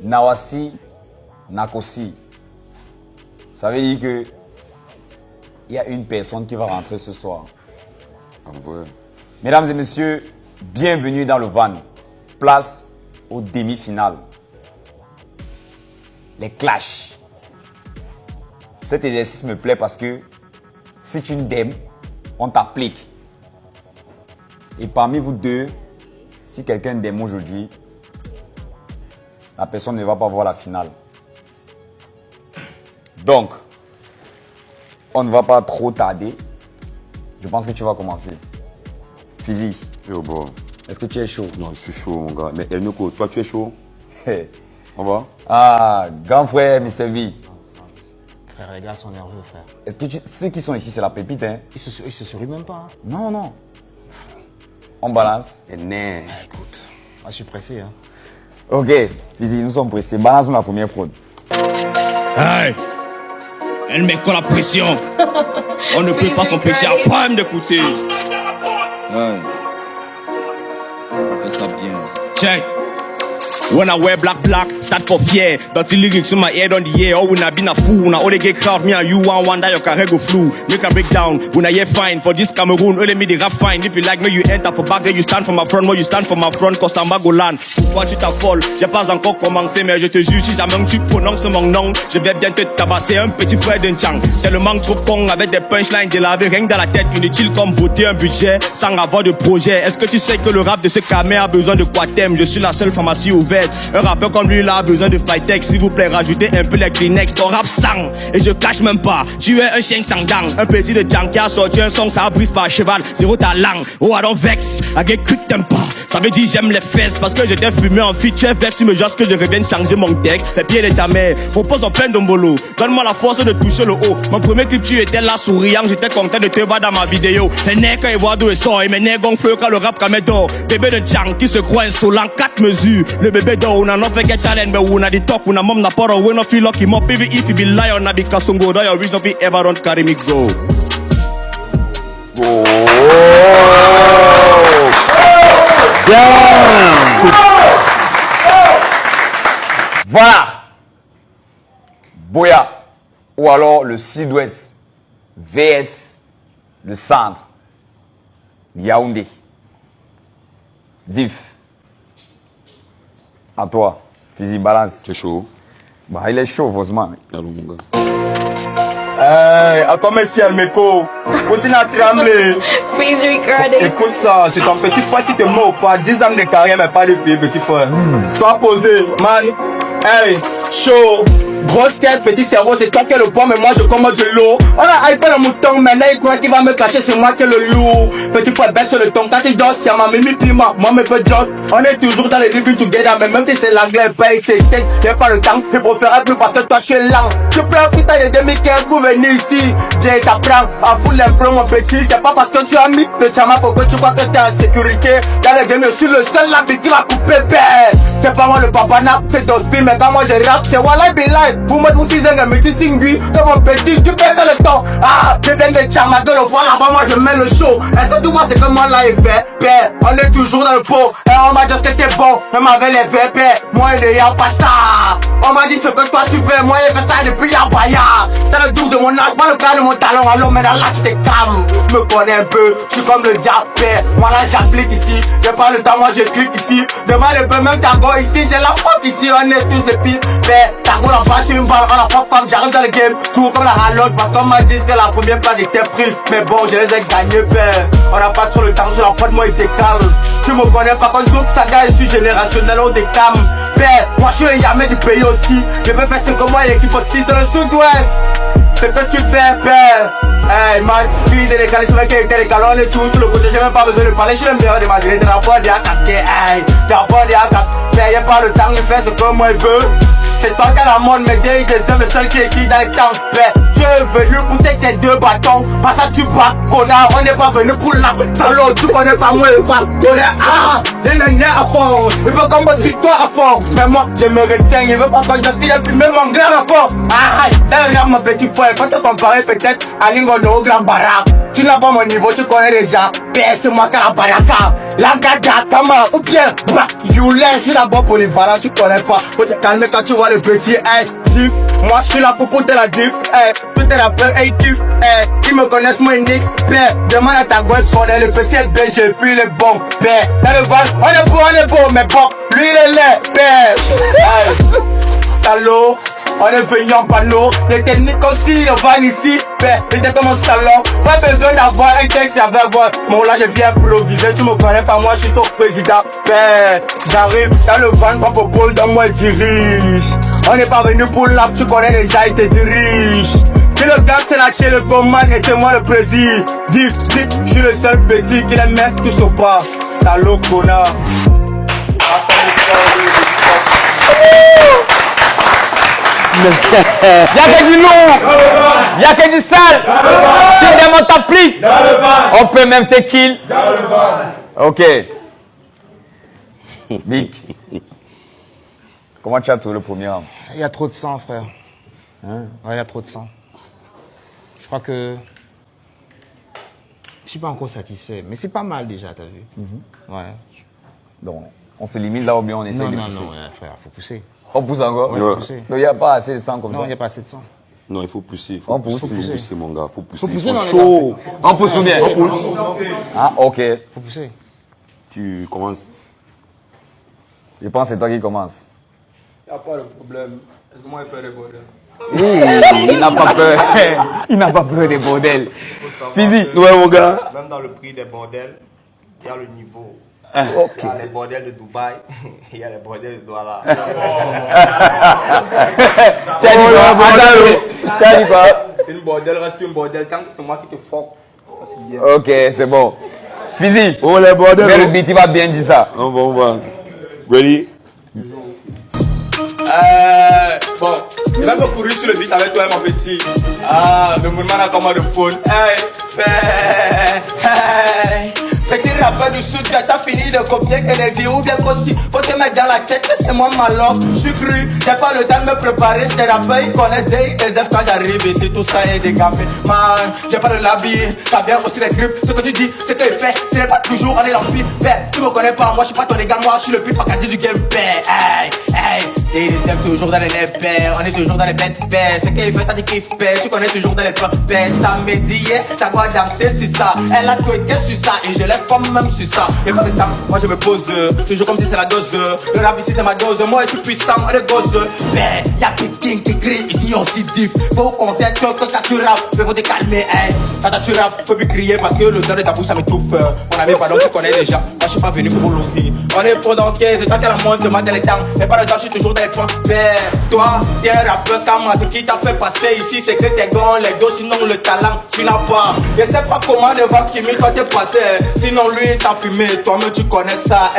Nawasi, Nakosi. Ça veut dire que il y a une personne qui va rentrer ce soir. Mesdames et messieurs, bienvenue dans le van. Place aux demi-finales. Les clashs. Cet exercice me plaît parce que c'est une dème, on t'applique. Et parmi vous deux, si quelqu'un dème aujourd'hui, la personne ne va pas voir la finale. Donc, on ne va pas trop tarder. Je pense que tu vas commencer. Physique. Yo, bro. Est-ce que tu es chaud? Non, je suis chaud, mon gars. Mais Elnoko, toi, tu es chaud? On va? Ah, grand frère, Mr. V. Frère, les gars sont nerveux, frère. Est-ce que ceux qui sont ici, c'est la pépite, hein? Ils se sourient même pas. Hein. Non, non. On balance. Écoute, moi, je suis pressé. Hein. Ok, Physique, nous sommes pressés. Balance la première prod. Hey. Elle met quoi la pression? On ne peut pas s'empêcher à pas me d'écouter. Ouais. Fais ça bien. Check. When I wear black, start for fear. Dirty lyrics in my head on the air. Oh, when I been a fool, when I only get crowd, me and you one wonder your career go flew. Make a breakdown, when I hear fine. For this Cameroon, only me the rap fine. If you like me, you enter for back, then you stand for my front. More you stand for my front, cause I'm Magolan. Pourquoi tu t'affoles? J'ai pas encore commencé, mais je te jure, si jamais tu prononces mon nom, je vais bien te tabasser, un petit frère d'un chang. Tellement trop con, avec des punchlines délavées, rien que dans la tête, inutile comme voter un budget, sans avoir de projet. Est-ce que tu sais que le rap de ce camé a besoin de quoi t'aimes? Je suis la seule pharmacie ouverte. Un rappeur comme lui là a besoin de Fightex. S'il vous plaît, rajoutez un peu les Kleenex. Ton rap sang, et je cache même pas. Tu es un chien sans dents. Un petit de Django qui a sorti un son, ça brise par cheval. Zéro talent, oh I don't vex. I get quick t'aimes pas. Ça veut dire j'aime les fesses. Parce que j'étais fumé en fit. Tu es vex, tu me jures que je revienne changer mon texte. Les pieds de ta mère, propose en plein d'ombolo. Donne-moi la force de toucher le haut. Mon premier clip, tu étais là souriant. J'étais content de te voir dans ma vidéo. Les nègres quand ils voient d'où ils sont. Et mes nègres gonflent quand le rap camé d'or. Bébé de Django qui se croit insolent. 4 mesures. Le bébé d'or. Una no forget talent, but una the talk. Una mom na poro, we no feel lucky. More baby if you be lion, na be kasongo. That your reach no be ever don't carry me go. Voilà. Boya. Ou alors le sud-ouest. VS. Le centre. Yaoundé. Diff. À toi, Physique, balance. Tu es chaud? Bah, il est chaud, forcément. Allô, mon gars. À toi, merci, Almeko. Aussi, n'a tremblé. Please record it. Écoute ça, c'est ton petit frère qui te ment ou pas. 10 ans de carrière, mais pas de pied, petit frère. Sois posé, man. Hey, chaud. Grosse tête, petit cerveau, c'est toi qui es le poids, mais moi je commande de l'eau. On a hypé le mouton, maintenant il croit qu'il va me cacher, c'est moi qui est le loup. Petit frère, baisse le ton, quand tu doses, y'a ma mimi pima, moi me peu Joss. On est toujours dans les living together, mais même si c'est l'anglais, paye tes têtes, y'a pas le temps, je préfère plus parce que toi tu es lent. Tu pleures putain de 2015 pour venir ici. J'ai t'apprends à foutre les plombs, mon petit, c'est pas parce que tu as mis le chama pour que tu crois que t'es en sécurité. Dans les games, je suis le seul là qui va couper père. C'est pas moi le papa nap, c'est Dosby, mais quand moi je rap, c'est Wallah Be Life. Vous me vous disez que petit singui, de mon petit, tu perds le temps. Ah, je viens de chama de le voir là-bas, moi je mets le show. Est-ce que tu vois ce que moi là il fait? Père, on est toujours dans le pot. Et on m'a dit que t'es bon, même avec les VP. Moi il y a pas ça. On m'a dit ce que toi tu veux, moi il fait ça depuis Yavaya. T'as le double de mon âge, pas le cas de mon talent. Alors maintenant là tu t'es calme. Je me connais un peu, je suis comme le diable. Moi là j'applique ici, j'ai pas le temps, moi je clique ici. Demain le peu même ta go ici, j'ai la frappe ici, on est tous des pires. Mais ta go la face sur une balle, on a pas femme, j'arrive dans le game. Toujours comme la raloche, parce qu'on m'a dit que la première place était prise. Mais bon, je les ai gagnés, père. On n'a pas trop le temps sur la prod, moi il décale. Tu me connais pas quand d'autres sagas, je suis générationnel, on décame. Père, moi je suis le yamé du pays aussi. Je veux faire ce que moi l'équipe aussi dans le sud-ouest. Ce que tu fais, père. Hey man, fille de décalé, c'est vrai qu'il était décalé, on est toujours sur le côté, j'ai même pas besoin de parler, je suis le meilleur de ma grille, t'es la pointe, y'a capté, hey, t'es la pointe, y'a capté, mais y'a pas le temps, il fait ce que moi il veut. C'est toi qui as la mode, mais des hommes, le seul qui est ici dans le temps, mais je suis venu pour tes 2 bâtons, pas ça tu bats, connard, on n'est pas venu pour la salaud, tu connais pas moi, il va, on est c'est le nez à fond, il veut qu'on botte l'histoire à fond, mais moi, je me retiens, il veut pas que je vienne filmer mon grand à fond, derrière mon petit frère, quand te comparer peut-être à Lingo, no grand baraque. Tu n'as pas mon niveau, tu connais déjà. Père, c'est moi qui a la baraka. Langada, Kama, ou bien, bah, Youlin, je suis d'abord polyvalent, tu connais pas. Faut te calmer quand tu vois le petit, diff. Moi, je suis là pour porter la diff, tout est la faire, kiff, Qui me connaissent, moi, nique, père. Demande à ta gueule, le petit est bien, j'ai puis le bon, père. Dans le val, on est beau, mais bon, lui, il est laid, père. Salaud. On est venu en panneau, les techniques aussi, on va ici, j'étais comme un salon, pas besoin d'avoir un texte avec moi. Bon là je viens improviser, tu me connais pas, moi je suis ton président, j'arrive dans le van comme au bol, dans moi dirige. On n'est pas venu pour l'ap, tu connais déjà, il te dirige. Que le gars c'est lâché le commande et c'est moi le président. Dis, je suis le seul petit qui les met tous au pas, salaud connard. Y'a que du lourd, y'a que du sale. Tu demandes ta plique. On peut même te kill. Ok. Big. Comment tu as trouvé le premier round? Il y a trop de sang, frère. Ouais, il y a trop de sang. Je crois que je suis pas encore satisfait, mais c'est pas mal déjà, t'as vu? Ouais. Donc, on se limite là ou bien on essaie de pousser? Non, frère, faut pousser. On pousse encore? Ouais, faut pousser. Donc, il n'y a pas assez de sang comme ça? Non, il n'y a pas assez de sang. Non, il faut pousser. On pousse. Faut pousser, mon gars. Faut pousser. Faut pousser Ils dans sont les chauds. On pousse ou bien? On pousse. Ah, ok. Faut pousser. Tu commences. Je pense que c'est toi qui commences. Il n'y a pas de problème. Est-ce que moi j'ai peur des bordels? Oui, il n'a pas peur. Il n'a pas peur des bordels. Physique. Ouais, mon gars. Même dans le prix des bordels, il y a le niveau. Ok. Il y a les bordels de Dubaï, il y a les bordels de Douala. Tu as dit quoi? Tu as dit quoi? Une bordel reste une bordel, tant que c'est moi qui te fuck. Ça c'est bien. Ok, c'est bon. Physique. Oh, les bordels. Mais le beat, il va bien dire ça. On va. Ready? Bon, je vais me courir sur le beat avec toi, mon petit. Ah, le mouvement a comme de phone. Petit rappeur du sud, t'as fini de copier Kennedy ou bien Kossi. Faut te mettre dans la tête que c'est moi ma love. J'suis cru, j'ai pas le temps de me préparer. Tes rappeurs ils connaissent des SF quand j'arrive ici, tout ça est dégagé. Man, j'ai pas de l'habit, t'as bien aussi les grippes. Ce que tu dis, c'est que fait, ce n'est pas toujours on est l'empire. Tu me connais pas, moi j'suis pas ton égal, moi j'suis le plus pacadie du game. Et les aime toujours dans les népères, on est toujours dans les bêtes pères. C'est qu'il fait, t'as dit qu'il fait, tu connais toujours dans les plans pères. Ça me dit, t'as quoi danser sur ça. Elle a tweeté sur ça et je les forme même sur ça. Et pas de temps, moi je me pose, toujours comme si c'est la dose. Le rap ici c'est ma dose, moi je suis puissant, on est gosse. Y'a King qui crie, ici aussi diff. Faut compter que quand tu rappes, faut te calmer, Quand tu rappes, faut plus crier parce que le temps de ta bouche ça m'étouffe. On avait pas donc tu connais déjà, moi je suis pas venu pour l'ouvrir. On est pour d'enquête, c'est toi qui la monte, demande les temps. Mais pas le temps, je suis toujours dans les points. Toi, t'es un rappeur comme moi, ce qui t'a fait passer ici, c'est que t'es gants, les dos, sinon le talent, tu n'as pas. Je sais pas comment devant qui toi t'es passé. Sinon lui t'a fumé, toi-même tu connais ça,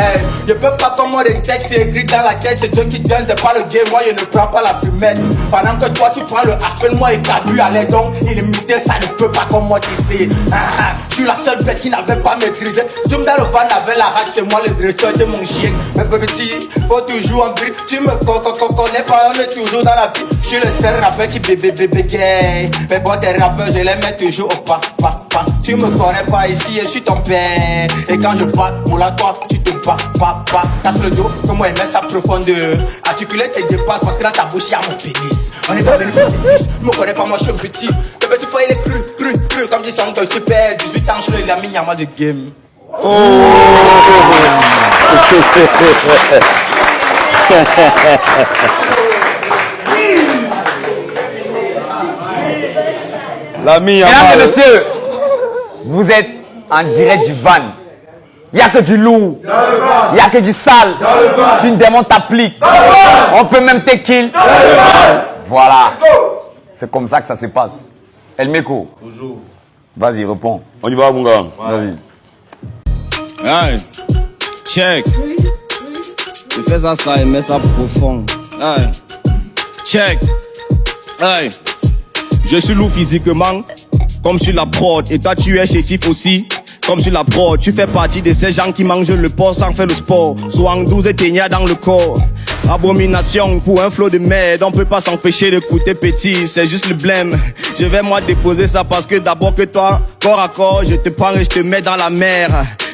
Je peux pas comment les textes écrits dans la tête, c'est Dieu qui donne, c'est pas le game, moi je ne prends pas la fumette. Pendant que toi tu prends le HP, moi et Gabu à l'aide, donc illimité, ça ne peut pas comme moi d'ici. Je suis la seule bête qui n'avait pas maîtrisé. Zoom dans le van avait la rage, c'est moi le dresseur de mon chien. Mais petit, faut toujours en gris, tu me connais pas, on est toujours dans la vie. Je suis le seul rappeur qui bébé gay. Mais bon, tes rappeurs, je les mets toujours au pas. Tu me connais pas ici, je suis ton père. Et quand je parle, moula toi, tu te bats. Casse le dos, comme moi, mets sa profondeur. Articuler tes dépasses parce que dans ta bouche, y'a mon pénis. On est pas venu pour business, tu me connais pas, moi, je suis un petit. Le petit fois, il est cru. Comme dit son tu perds 18 ans, je suis la mini de game. L'ami, Mesdames et messieurs, vous êtes en direct du van. Il n'y a que du lourd. Il n'y a que du sale. Tu ne démontes ta plique. On peut même te kill. Voilà. C'est comme ça que ça se passe. El Meko. Toujours. Vas-y, réponds. On y va, mon gars. Vas-y. Hey, check. Tu fais ça et mets ça profond. Hey, check. Hey, je suis lourd physiquement, comme sur la prod. Et toi, tu es chétif aussi, comme sur la prod. Tu fais partie de ces gens qui mangent le porc sans faire le sport. Soit en 12 et ténia dans le corps. Abomination pour un flot de merde, on peut pas s'empêcher d'écouter petit, c'est juste le blême. Je vais moi déposer ça parce que d'abord que toi, corps à corps, je te prends et je te mets dans la mer.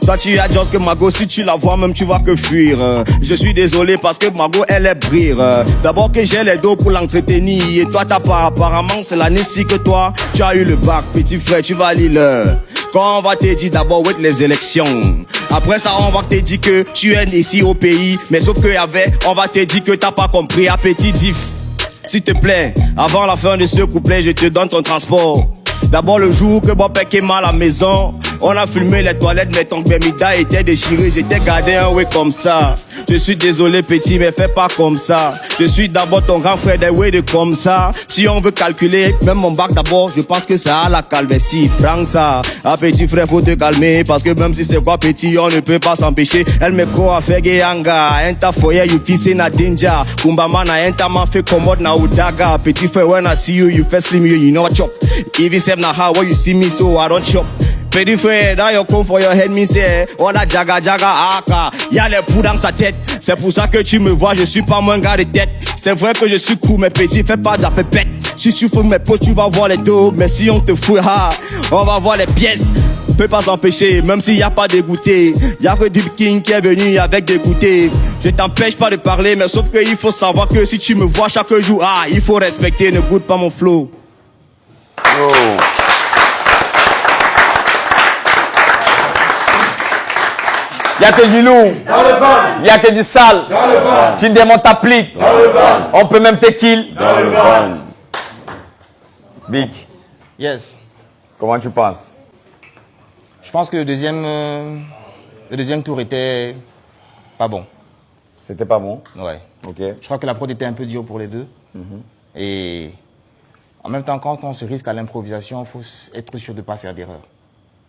Toi tu as just que Margot, si tu la vois même tu vas que fuir. Je suis désolé parce que Margot elle est brire. D'abord que j'ai les dos pour l'entretenir et toi t'as pas, apparemment c'est l'année-ci que toi tu as eu le bac, petit frère tu vas lire. Quand on va te dire d'abord ouais les élections, après ça on va te dire que tu es ici au pays, mais sauf que on va te dire que t'as pas compris. À petit diff, s'il te plaît, avant la fin de ce couplet je te donne ton transport. D'abord le jour que Bob est mal à la maison, on a filmé les toilettes mais ton Bermuda était déchiré, j'étais gardé un way comme ça. Je suis désolé petit mais fais pas comme ça. Je suis d'abord ton grand frère des way de comme ça. Si on veut calculer, même mon bac d'abord, je pense que ça a la calvétie. Prends ça, ah petit frère faut te calmer, parce que même si c'est quoi petit, on ne peut pas s'empêcher. Elle me croit à faire gayanga, enta foyer you feel say na danger. Kumbama na enta man fait commode na udaga. Petit frère when I see you, you first slim you know what chop. Even say na how when you see me so I don't chop. Petit frère, that you come for your head, me say, oh la jaga aka, y'a les poux dans sa tête. C'est pour ça que tu me vois, je suis pas moins gars de tête. C'est vrai que je suis cool, mais petit, fais pas de la pépette. Si tu fous mes poches, tu vas voir les dos, mais si on te fout, on va voir les pièces. Peut pas s'empêcher, même s'il y a pas dégoûté. Y'a que du king qui est venu avec dégoûté. Je t'empêche pas de parler, mais sauf que il faut savoir que si tu me vois chaque jour, il faut respecter, ne goûte pas mon flow. Oh. Y'a que du lourd, y'a que du sale, tu démontes ta plique, on peut même te kill. Big, Yes. comment tu penses? Je pense que le deuxième tour était pas bon. C'était pas bon? Ouais. Ok. Je crois que la prod était un peu dure pour les deux. Et en même temps, quand on se risque à l'improvisation, il faut être sûr de ne pas faire d'erreur.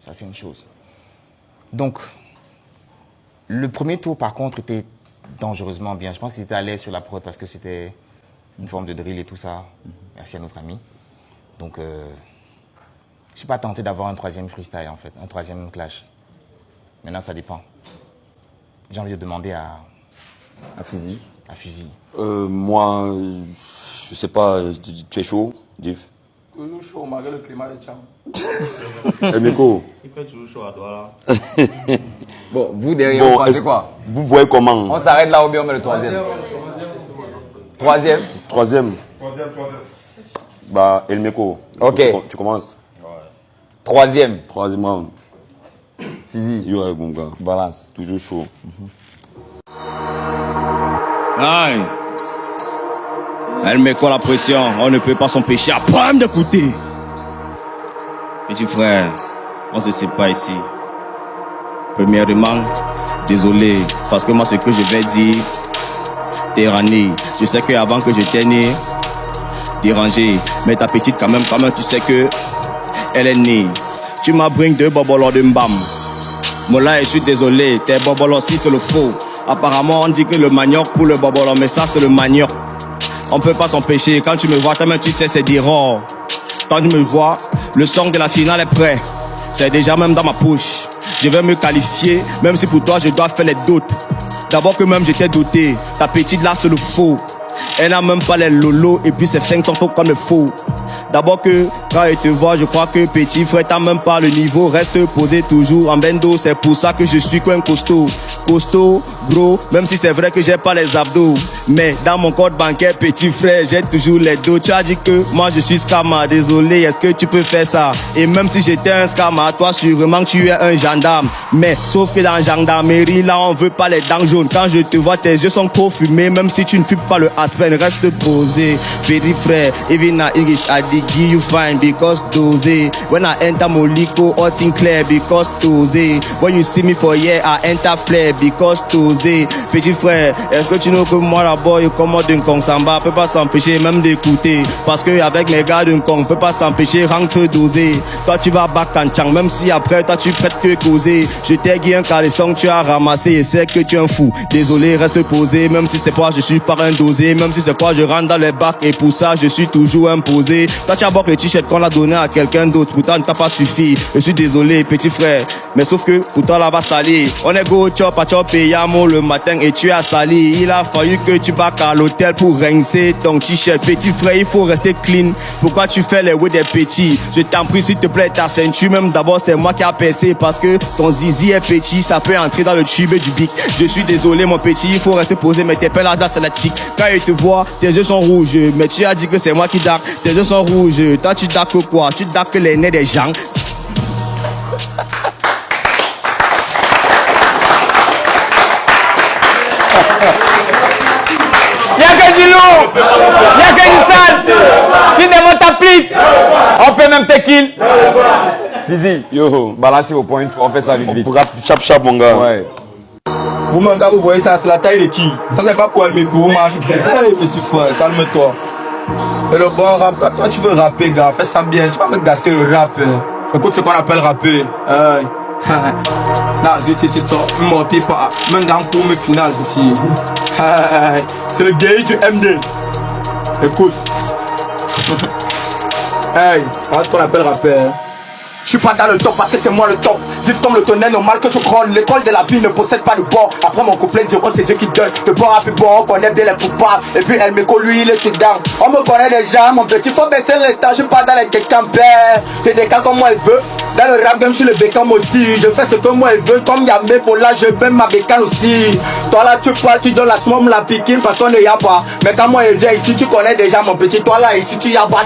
Ça, c'est une chose. Donc, le premier tour, par contre, était dangereusement bien. Je pense qu'ils étaient à l'aise sur la prod parce que c'était une forme de drill et tout ça. Merci à notre ami. Donc, je ne suis pas tenté d'avoir un troisième freestyle, en fait, un troisième clash. Maintenant, ça dépend. J'ai envie de demander à Fusil. Moi, je sais pas, tu es chaud, Diff? Toujours chaud, malgré le climat de Tcham. Meko. Il fait toujours chaud à toi là. Bon, vous derrière, vous pensez quoi? Vous voyez comment? On s'arrête là ou bien on met le troisième? Troisième. Bah, El Meko. Ok. Tu commences. Troisième round. Fusil. Yo, mon gars. Balance. Toujours chaud. Aïe. Elle met quoi la pression, on ne peut pas s'empêcher à prendre d'écouter. Petit frère, on se sépare ici. Premièrement, désolé, parce que moi ce que je vais dire, tyrannie. Je sais qu'avant que je t'ai né, dérangé, mais ta petite quand même, tu sais que elle est née. Tu m'as bring deux bobolos de mbam. Moi je suis désolé, tes bobolos aussi c'est le faux. Apparemment on dit que le manioc pour le bobolo, mais ça c'est le manioc. On peut pas s'empêcher, quand tu me vois, toi-même tu sais c'est d'erreur. Quand tu me vois, le son de la finale est prêt. C'est déjà même dans ma poche. Je vais me qualifier, même si pour toi je dois faire les doutes. D'abord que même j'étais douté, ta petite là c'est le faux. Elle n'a même pas les lolos et puis ses 500 faux comme le faux. D'abord que quand elle te voit, je crois que petit frère t'as même pas le niveau. Reste posé toujours en bendo, c'est pour ça que je suis qu'un costaud. Costaud, gros, même si c'est vrai que j'ai pas les abdos. Mais dans mon code bancaire, petit frère, j'ai toujours les dos. Tu as dit que moi je suis scammer, désolé, est-ce que tu peux faire ça? Et même si j'étais un scammer, toi sûrement que tu es un gendarme. Mais sauf que dans la gendarmerie, là on veut pas les dents jaunes. Quand je te vois, tes yeux sont trop fumés. Même si tu ne fumes pas le Aspen, reste posé. Petit frère, even in English, I dig you fine because dosé. When I enter Moliko, all thing clear because dosé. When you see me for here, I enter play because dosé. Petit frère, est-ce que tu know que moi d'abord, je commande une Kong Samba, peut pas s'empêcher même d'écouter. Parce que avec mes gars d'une Kong, peut pas s'empêcher, rentre dosé. Toi tu vas back en chang, même si après toi tu prêtes que causer. Je t'ai gué un caleçon que tu as ramassé et c'est que tu es un fou. Désolé, reste posé, même si c'est pas je suis pas un dosé, même si c'est pas je rentre dans les bacs et pour ça je suis toujours imposé. Toi tu as boqué le t-shirt qu'on a donné à quelqu'un d'autre, pourtant ne t'a pas suffi. Je suis désolé petit frère, Mais sauf que pour toi là va salir. On est go chop à chop et yamo le matin et tu as sali. Il a fallu que tu back à l'hôtel pour rincer ton t-shirt. Petit frère, il faut rester clean. Pourquoi tu fais les way des petits? Je t'en prie s'il te plaît ta ceinture. Même d'abord c'est moi qui a percé parce que ton zizi est petit. Ça peut entrer dans le tube du bic. Je suis désolé mon petit, il faut rester posé. Mais t'es pas là c'est la tique. Quand il te voit, tes yeux sont rouges. Mais tu as dit que c'est moi qui dark. Tes yeux sont rouges. Toi tu dark quoi? Tu dark les nez des gens. Y'a que du lourd, y'a que du sale. Tu demandes ta plique. On peut même te kill. Fizi, Yo, balancez vos points, on fait ça vite vite. rap, chap chap mon gars. Ouais. Vous, mon gars, vous voyez ça, c'est la taille de qui? Ça, c'est pas pour le micro, vous mangez. Hey, petit frère, calme-toi. Et le bon rap, quand toi tu veux rapper, gars, fais ça bien. Tu vas me gâter le rap. Écoute ce qu'on appelle rapper. Là, c'est ça, mon pipa, même dans le cours, mais final, petit. C'est le gay du MD. Écoute. Hey, voilà ce qu'on appelle rapper. Je suis pas dans le top parce que c'est moi le top. Vive comme le tonnerre, normal que je crône. L'école de la vie ne possède pas de bord. Après mon couplet diront c'est Dieu qui donne. Le bord a fait bon, on connaît bien les coupables. Et puis elle Meko, lui il est tout down. On me connaît déjà, mon petit, faut baisser le temps. Je suis pas dans les campers. J'ai des cas comme moi il veut. Dans le rap game, je suis le bécam aussi. Je fais ce que moi il veut. Comme Yamé pour là, je baisse ma bécane aussi. Toi là, tu parles, tu donnes la smoke, la piquine parce qu'on ne y a pas. Mais quand moi il vient ici, tu connais déjà mon petit. Toi là, ici, tu y as pas.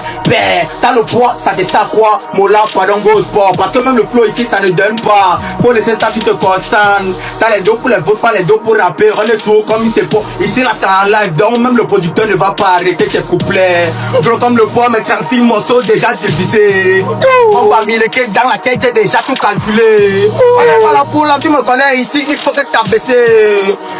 T'as le poids, ça te sert quoi? Mola, pardon, go sport. Parce que même le flow ici, ça ne donne pas. Faut laisser ça, tu te concentres. T'as les dos pour les votes, pas les dos pour rapper. On est toujours comme il c'est pour. Ici là, c'est en live. Donc même le producteur ne va pas arrêter tes couplets. Gros comme le poids, mais 36 morceaux déjà divisés. On va mis le cake dans la tête, j'ai déjà tout calculé. On est pas là pour là, tu me connais ici, il faut que tu baissé.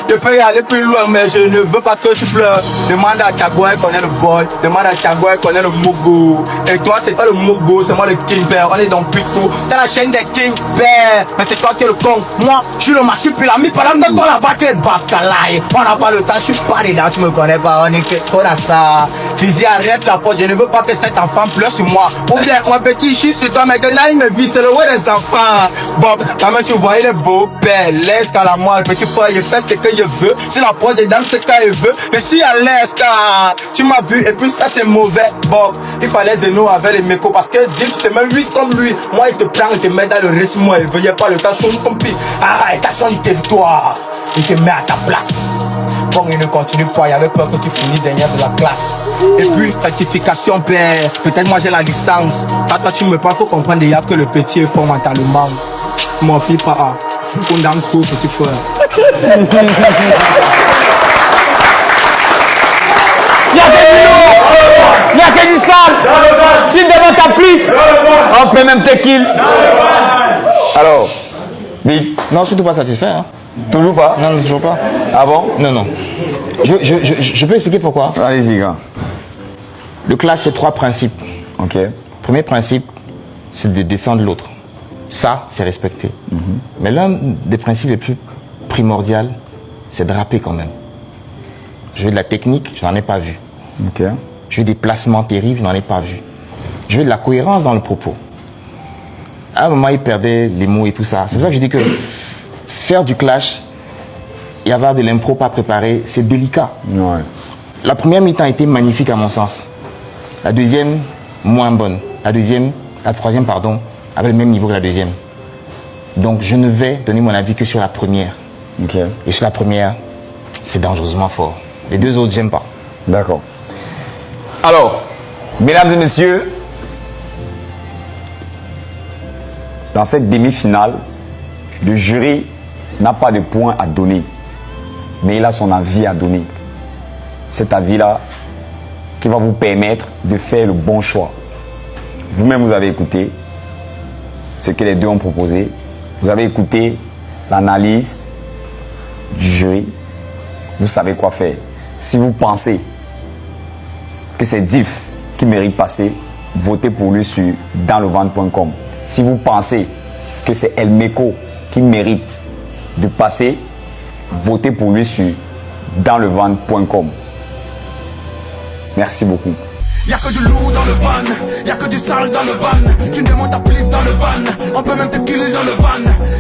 Je peux y aller plus loin, mais je ne veux pas que tu pleures. Demande à Tiago, elle connaît le boy. Demande à Tiago, elle connaît le Mogo. Et toi, c'est pas le Mogo, c'est moi le King Bear. On est dans Pico, dans la chaîne des King Bear. Mais c'est toi qui es le con. Moi, je suis le marsupilami. Pendant que toi là-bas, tu es bacalaï. On n'a pas le temps, je suis pas dedans, tu me connais pas. On est que on a ça. Fizi, arrête la porte, je ne veux pas que cet enfant pleure sur moi. Ou bien, mon petit, je suis sur toi, mais maintenant il me vit, c'est le ouais des enfants. Bob, quand même tu vois, il est beau, belle, laisse qu'à la moi, le petit frère, il fait ce que je veux. Si la porte est dans ce qu'il veut, je suis à l'aise, car tu m'as vu, et puis ça c'est mauvais, Bob. Il fallait Zeno avec les mécos, parce que Dick c'est même lui comme lui. Moi, il te prend, il te met dans le rythme, moi, il veut pas le temps, son compi. Arrête, attention du territoire, il te met à ta place. Bon, il ne continue pas, il y avait peur que tu finis dernière de la classe. Et puis, rectification, père. Peut-être moi j'ai la licence. Quand toi tu me parles, faut comprendre déjà que le petit est fort mentalement. Mon fils, pas. On dans le coup, petit frère. Y'a que du lourd, y'a que du sale. Tu demandes ta plique. On peut même te kill. Alors, Big, Non, je suis tout pas satisfait. Hein. toujours pas? Non, toujours pas. Ah bon? Non, non. Je peux expliquer pourquoi. Allez-y, gars. Le clash, c'est 3 principes. Ok. Premier principe, c'est de descendre l'autre. Ça, c'est respecté. Mais l'un des principes les plus primordiaux, c'est de rapper quand même. Je veux de la technique, je n'en ai pas vu. Ok. Je veux des placements terribles, je n'en ai pas vu. Je veux de la cohérence dans le propos. À un moment, il perdait les mots et tout ça. C'est pour ça que je dis que faire du clash et avoir de l'impro pas préparé, c'est délicat. Ouais. La première mi-temps était magnifique à mon sens. La deuxième, moins bonne. La troisième, pardon, avait le même niveau que la deuxième. Donc je ne vais donner mon avis que sur la première. Ok. Et sur la première, c'est dangereusement fort. Les deux autres, j'aime pas. D'accord. Alors, mesdames et messieurs, dans cette demi-finale, le jury n'a pas de points à donner, mais il a son avis à donner. Cet avis-là qui va vous permettre de faire le bon choix. Vous-même, vous avez écouté ce que les deux ont proposé. Vous avez écouté l'analyse du jury. Vous savez quoi faire. Si vous pensez que c'est Diff qui mérite de passer, votez pour lui sur danslevent.com. Si vous pensez que c'est El Meko qui mérite de passer, votez pour lui sur danslevent.com. Merci beaucoup. Y'a que du lourd dans le van, y'a que du sale dans le van. Tu me demandes ta dans le van, on peut même te kill dans le van.